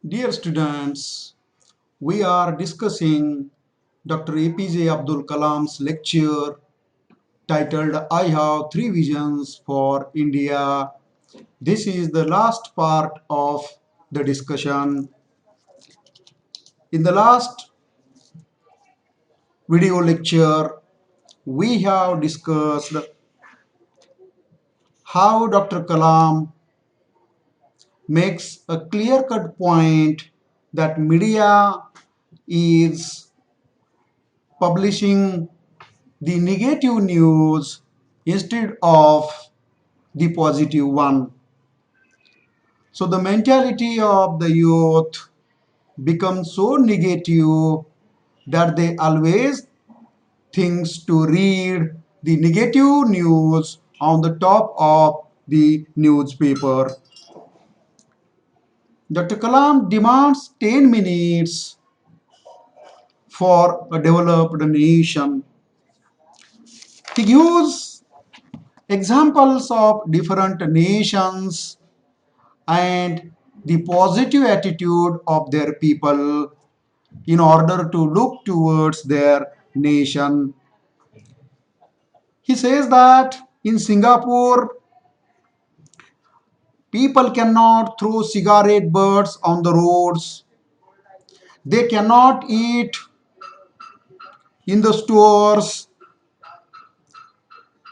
Dear students, we are discussing Dr. APJ Abdul Kalam's lecture titled I Have Three Visions for India. This is the last part of the discussion. In the last video lecture, we have discussed how Dr. Kalam makes a clear-cut point that media is publishing the negative news instead of the positive one. So the mentality of the youth becomes so negative that they always think to read the negative news on the top of the newspaper. Dr. Kalam demands 10 minutes for a developed nation. He gives examples of different nations and the positive attitude of their people in order to look towards their nation. He says that in Singapore, people cannot throw cigarette butts on the roads. They cannot eat in the stores.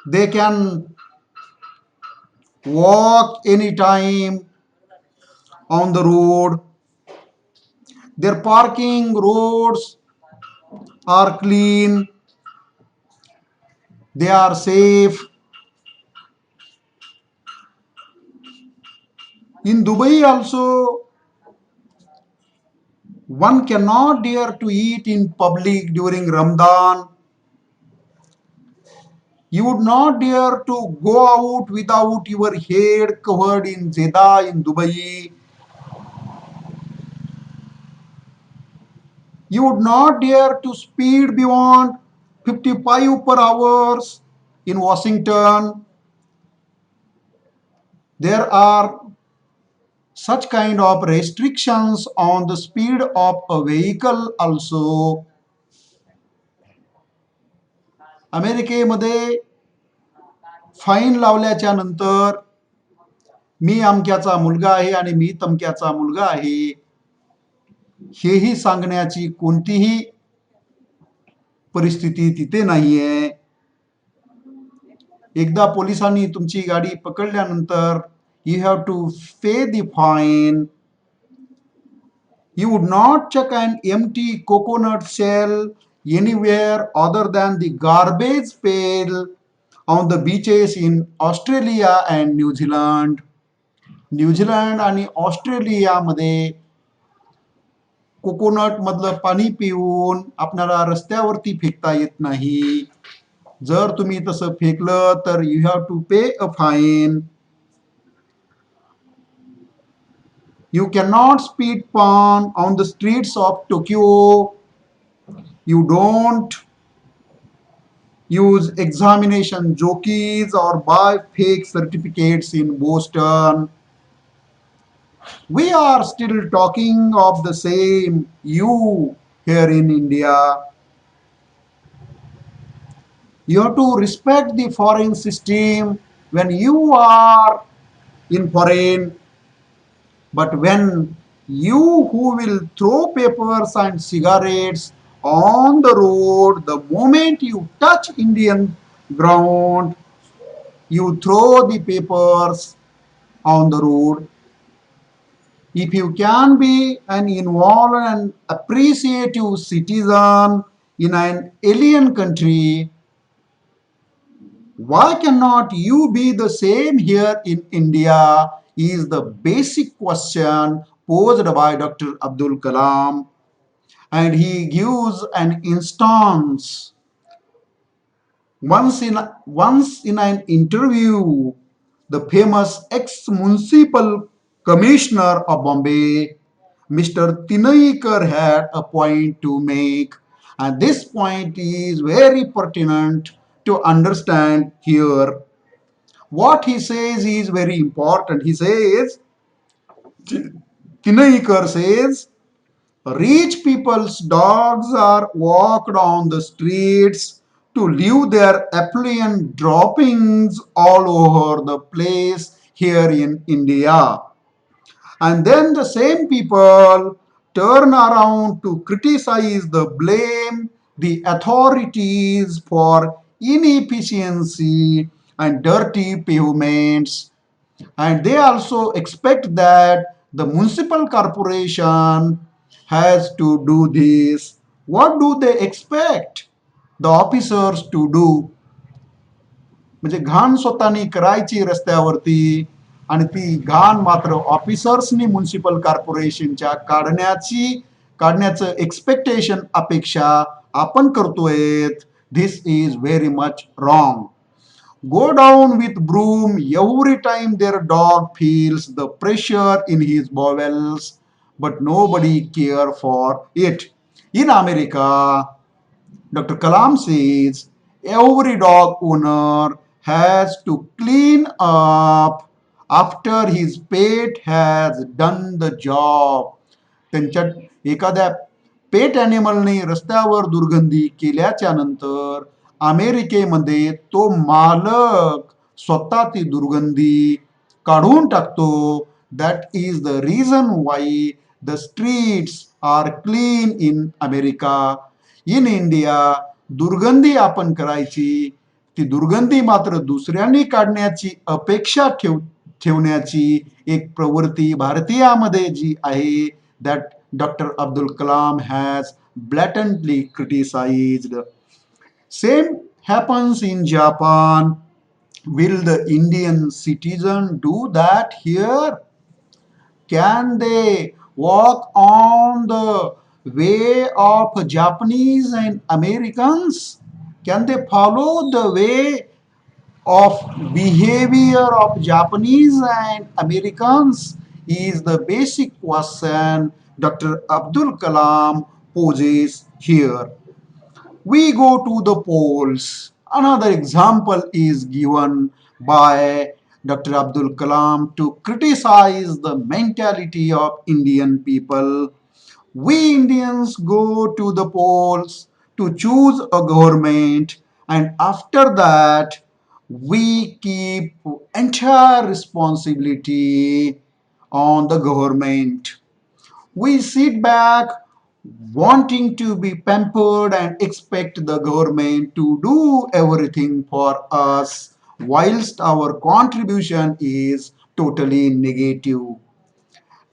They can walk anytime on the road. Their parking roads are clean. They are safe. In Dubai also, one cannot dare to eat in public during Ramadan. You would not dare to go out without your head covered in zeda in Dubai. You would not dare to speed beyond 55 per hours in Washington. There are such kind of restrictions on the speed of a vehicle also. अमेरिकेमध्ये fine लावल्याच्या नंतर मी अमक्याचा मुलगा आहे आणि मी तमक्याचा मुलगा आहे हेही सांगण्याची कोणतीही परिस्थिती तिथे नाहीये. एकदा पोलिसांनी तुमची गाडी पकडल्यानंतर यू हॅव टू पे the fine. You would not chuck an empty coconut shell anywhere other than the garbage pail on the beaches in Australia and New Zealand. New Zealand आणि ऑस्ट्रेलियामध्ये कोकोनट मधलं पाणी पिऊन आपल्याला रस्त्यावरती फेकता येत नाही. जर तुम्ही तसं फेकलं तर यू हॅव टू पे अ fine. You cannot speed on the streets of Tokyo. You don't use examination jockeys or buy fake certificates in Boston. We are still talking of the same you here in India. You have to respect the foreign system when you are in foreign. But when you who will throw papers and cigarettes on the road, the moment you touch Indian ground, you throw the papers on the road. If you can be an involved and appreciative citizen in an alien country, why cannot you be the same here in India? Is the basic question posed by Dr. Abdul Kalam. And he gives an instance. Once in an interview, the famous ex-municipal commissioner of Bombay, Mr. Tinaikar, had a point to make, and this point is very pertinent to understand here. What he says is very important. He says Kinaikar says, rich people's dogs are walked on the streets to leave their affluent droppings all over the place here in India. And then the same people turn around to criticize the blame the authorities for inefficiency and dirty pavements, and they also expect that the municipal corporation has to do this. What do they expect the officers to do? म्हणजे घाण स्वतःनी करायची रस्त्यावरती, आणि ती घाण मात्र ऑफिसर्सनी municipal कॉर्पोरेशनच्या काढण्याचं एक्सपेक्टेशन अपेक्षा आपण करतोय. This is very much wrong. Go down with broom every time their dog feels the pressure in his bowels, but nobody care for it. In America, Dr. Kalam says every dog owner has to clean up after his pet has done the job. त्यांच्या एखाद्या पेट ॲनिमलने रस्त्यावर दुर्गंधी केल्याच्या नंतर अमेरिकेमध्ये तो मालक स्वतः ती दुर्गंधी काढून टाकतो. That is the reason why the streets are clean in America. In India दुर्गंधी आपण करायची, ती दुर्गंधी मात्र दुसऱ्यांनी काढण्याची अपेक्षा ठेवण्याची एक प्रवृत्ती भारतीयामध्ये जी आहे, that Dr. Abdul Kalam has blatantly criticized. Same happens in Japan. Will the Indian citizen do that here? Can they walk on the way of Japanese and Americans? Can they follow the way of behavior of Japanese and Americans? Is the basic question Dr. Abdul Kalam poses here. We go to the polls. Another example is given by Dr. Abdul Kalam to criticize the mentality of Indian people. We Indians go to the polls to choose a government, and after that, we keep entire responsibility on the government. We sit back wanting to be pampered and expect the government to do everything for us, whilst our contribution is totally negative.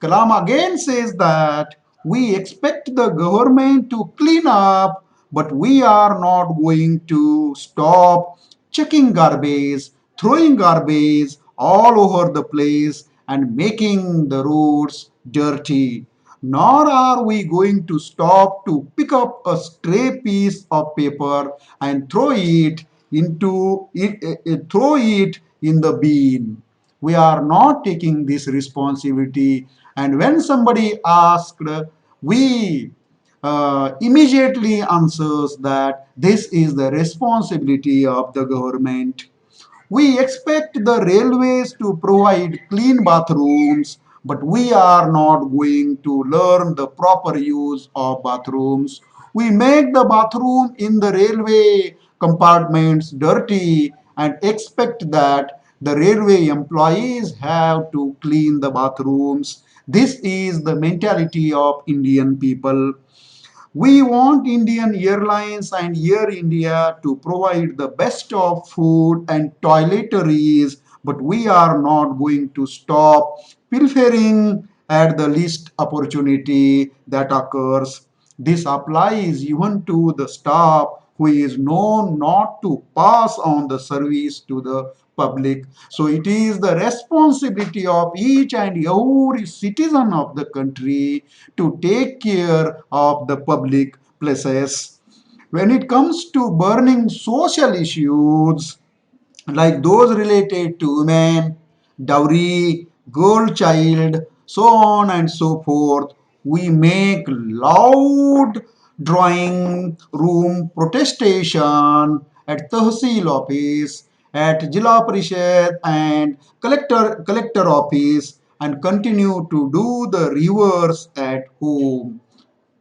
Kalam again says that we expect the government to clean up, but we are not going to stop checking garbage, throwing garbage all over the place, and making the roads dirty. Nor are we going to stop to pick up a stray piece of paper and throw it in the bin. We are not taking this responsibility, and when somebody asked, we immediately answers that this is the responsibility of the government. We expect the railways to provide clean bathrooms, but we are not going to learn the proper use of bathrooms. We make the bathroom in the railway compartments dirty and expect that the railway employees have to clean the bathrooms. This is the mentality of Indian people. We want Indian Airlines and Air India to provide the best of food and toiletries, but we are not going to stop pilfering at the least opportunity that occurs. This applies even to the staff who is known not to pass on the service to the public. So it is the responsibility of each and every citizen of the country to take care of the public places. When it comes to burning social issues, like those related to women, dowry, girl child, so on and so forth, we make loud drawing room protestation at Tahsil office, at Jila Parishad and collector office, and continue to do the reverse at home.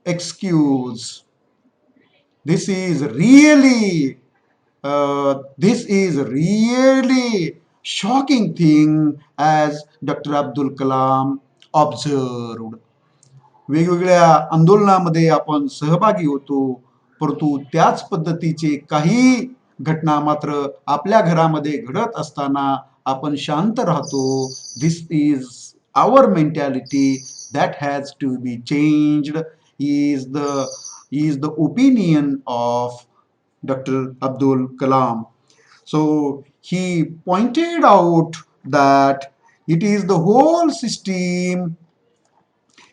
Excuse. This is really this is really shocking thing as Dr. Abdul Kalam observed. वेगवेगळ्या आंदोलनामध्ये आपण सहभागी होतो, परंतु त्याच पद्धतीचे काही घटना मात्र आपल्या घरामध्ये घडत असताना आपण शांत राहतो. This is our mentality that has to be changed is the is the opinion of Dr. Abdul Kalam. So he pointed out that it is the whole system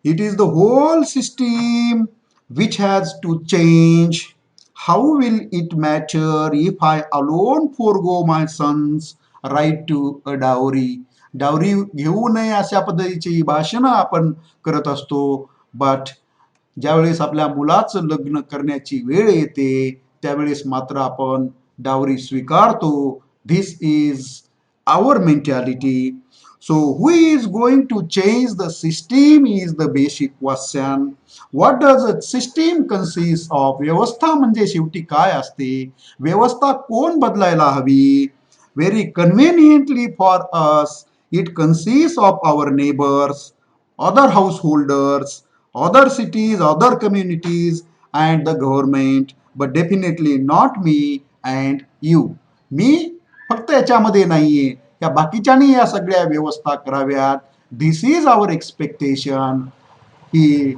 it is the whole system which has to change. How will it matter if I alone forego my son's right to a dowry? Dowry घेऊ नये अशा पद्धतीची भाषणं आपण करत असतो. But ज्यावेळेस आपल्या मुलाचं लग्न करण्याची वेळ येते त्यावेळेस मात्र आपण डावरी स्वीकारतो. This is our mentality. So who is going to change the system is the basic question. What does a system consist of? व्यवस्था म्हणजे शेवटी काय असते? व्यवस्था कोण बदलायला हवी? Very conveniently for us, it consists of our neighbors, other householders, other cities, other communities, and the government, but definitely not me and you. मी फक्त याच्यामध्ये नाहीये, या बाकीच्यानी या सगळ्या व्यवस्था कराव्यात. This is our expectation. He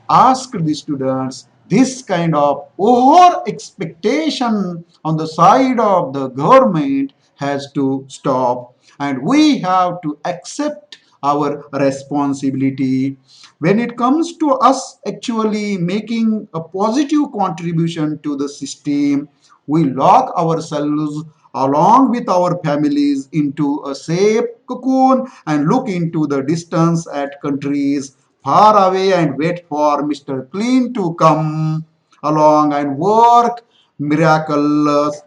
asked the students. This kind of over expectation on the side of the government has to stop, and we have to accept our responsibility. When it comes to us actually making a positive contribution to the system, we lock ourselves along with our families into a safe cocoon and look into the distance at countries far away and wait for Mr. Clean to come along and work miracles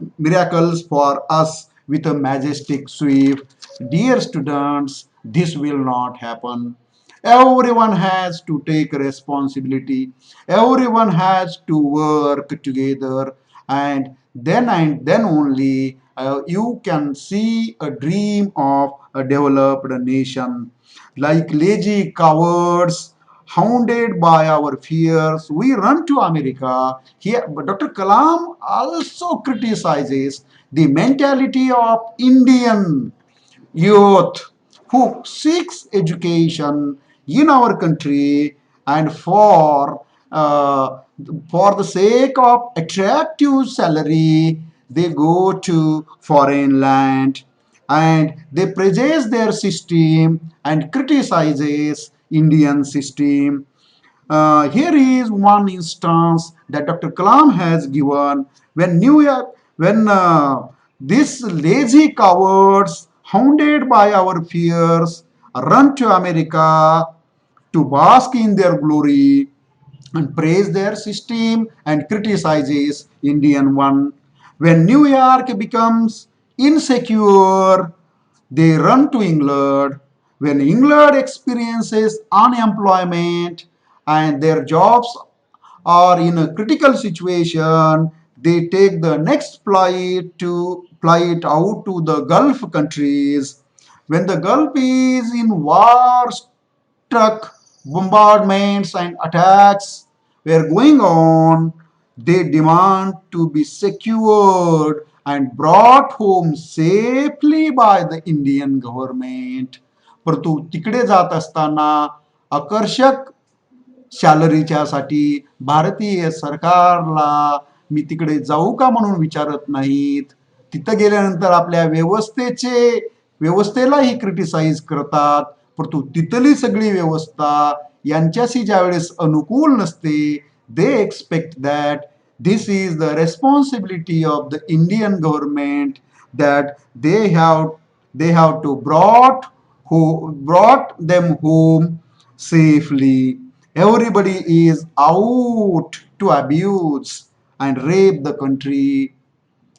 for us with a majestic sweep. Dear students, this will not happen. Everyone has to take responsibility. Everyone has to work together, and then only you can see a dream of a developed nation. Like lazy cowards, hounded by our fears, we run to America. Here, but Dr. Kalam also criticizes the mentality of Indian youth who seeks education in our country, and for the sake of attractive salary they go to foreign land and they praise their system and criticizes Indian system. Here is one instance that Dr. Kalam has given when New York, when these lazy cowards, hounded by our fears, run to America to bask in their glory and praise their system and criticizes Indian one. When New York becomes insecure, they run to England. When England experiences unemployment and their jobs are in a critical situation, they take the next flight out to the Gulf countries. When the Gulf is in war, struck, bombardments and attacks were going on, they demand to be secured and brought home safely by the Indian government. परंतु तिकडे जात असताना आकर्षक सॅलरीच्यासाठी भारतीय सरकारला मी तिकडे जाऊ का म्हणून विचारत नाहीत. तिथं गेल्यानंतर आपल्या व्यवस्थेलाही क्रिटिसाइज करतात. परंतु तिथली सगळी व्यवस्था यांच्याशी ज्यावेळेस अनुकूल नसते, they expect that this is the responsibility of the Indian government that they have to brought them home safely. Everybody is out to abuse and rape the country.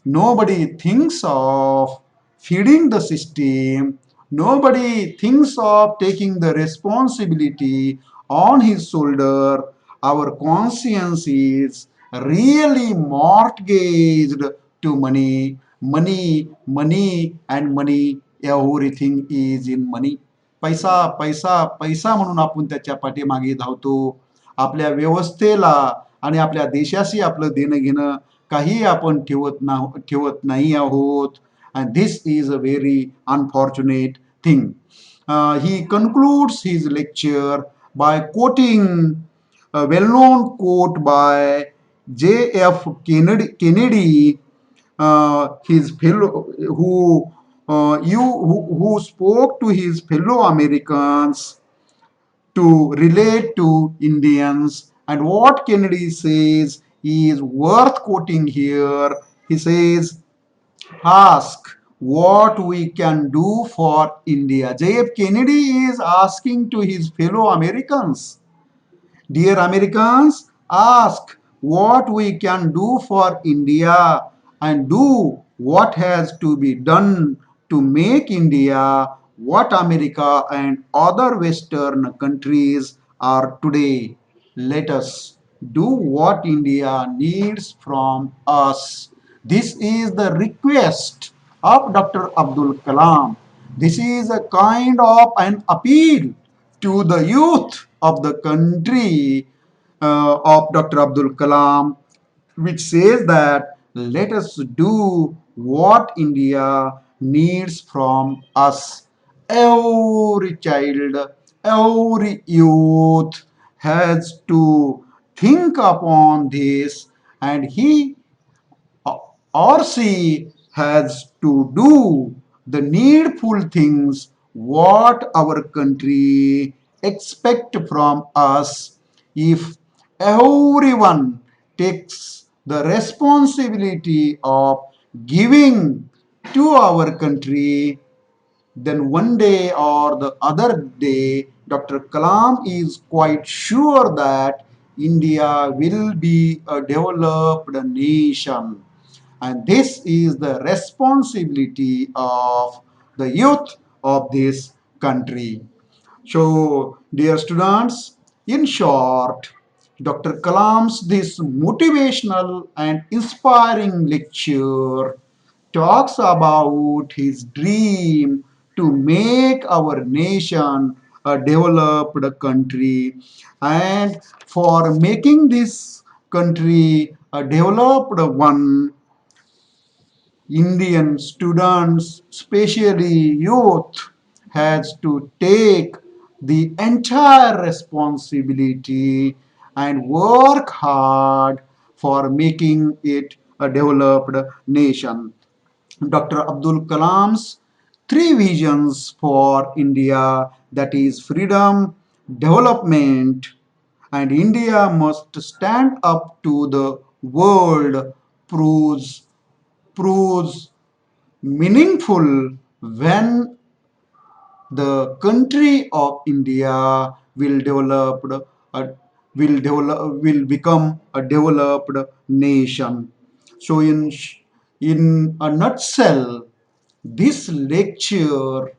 Nobody thinks of feeding the system Nobody thinks of taking the responsibility on his shoulder. Our conscience is really mortgaged to money. Money, money, and money. Everything is in money. पैसा पैसा पैसा म्हणून आपण त्याच्या पाठीमागे धावतो. आपल्या व्यवस्थेला आणि आपल्या देशाशी आपलं देणं घेणं काही आपण ठेवत नाही आहोत. And this is a very unfortunate thing. He concludes his lecture by quoting a well-known quote by J.F. Kennedy, his fellow who spoke to his fellow Americans to relate to Indians. And what Kennedy says is worth quoting here. He says, ask what we can do for India. J.F. Kennedy is asking to his fellow Americans, dear Americans, ask what we can do for India and do what has to be done to make India what America and other Western countries are today. Let us do what India needs from us. This is the request of Dr. Abdul Kalam. This is a kind of an appeal to the youth of the country of Dr. Abdul Kalam, which says that let us do what India needs from us. Every child, every youth has to think upon this, and he or she has to do the needful things what our country expect from us. If everyone takes the responsibility of giving to our country, then one day or the other day, Dr. Kalam is quite sure that India will be a developed nation. And this is the responsibility of the youth of this country. So, dear students, in short, Dr. Kalam's this motivational and inspiring lecture talks about his dream to make our nation a developed country. And for making this country a developed one, Indian students, especially youth, has to take the entire responsibility and work hard for making it a developed nation. Dr. Abdul Kalam's three visions for India, that is freedom, development, and India must stand up to the world, proves meaningful when the country of India uh, will become a developed nation. So in a nutshell, this lecture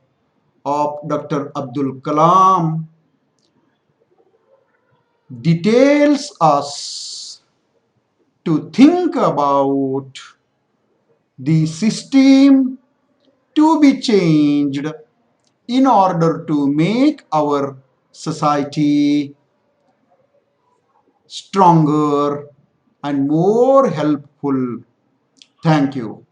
of Dr. Abdul Kalam details us to think about the system to be changed in order to make our society stronger and more helpful. Thank you.